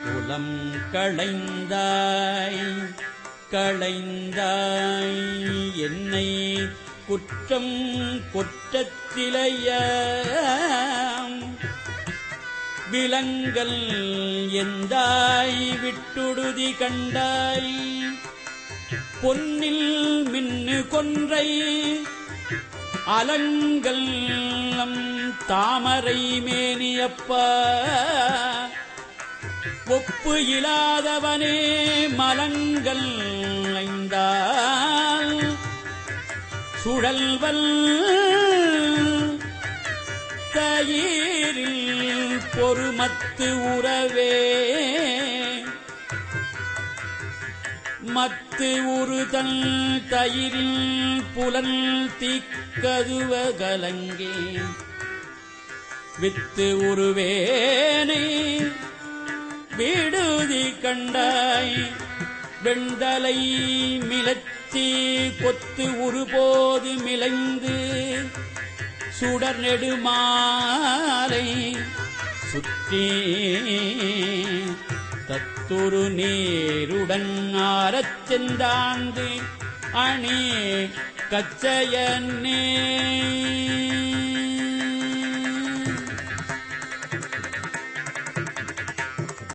குலம் களைந்தாய் களைந்தாய் என்னை குற்றம் குற்றத்திலைய விலங்கல் எந்தாய் விட்டுடுதி கண்டாய் பொன்னில் மின்னு கொன்றை அலங்கள் தாமரை மேனியப்பா ஒப்பு இலாதவனே மலங்கள் ஐந்தால் சுழல்வல் தயிரில் பொறுமத்து உறவே மத்து உறுதல் தயிரில் புலன் தீக்கதுவ கலங்கே வித்து உருவேனை விடுதி கண்டாய் வெண்தலை மிளத்தி கொத்து உருபோது மிளைந்து சுடர் நெடுமாலை சுற்றி தத்துரு நீருடன் ஆரச் சென்றாந்து அணி கச்சயனே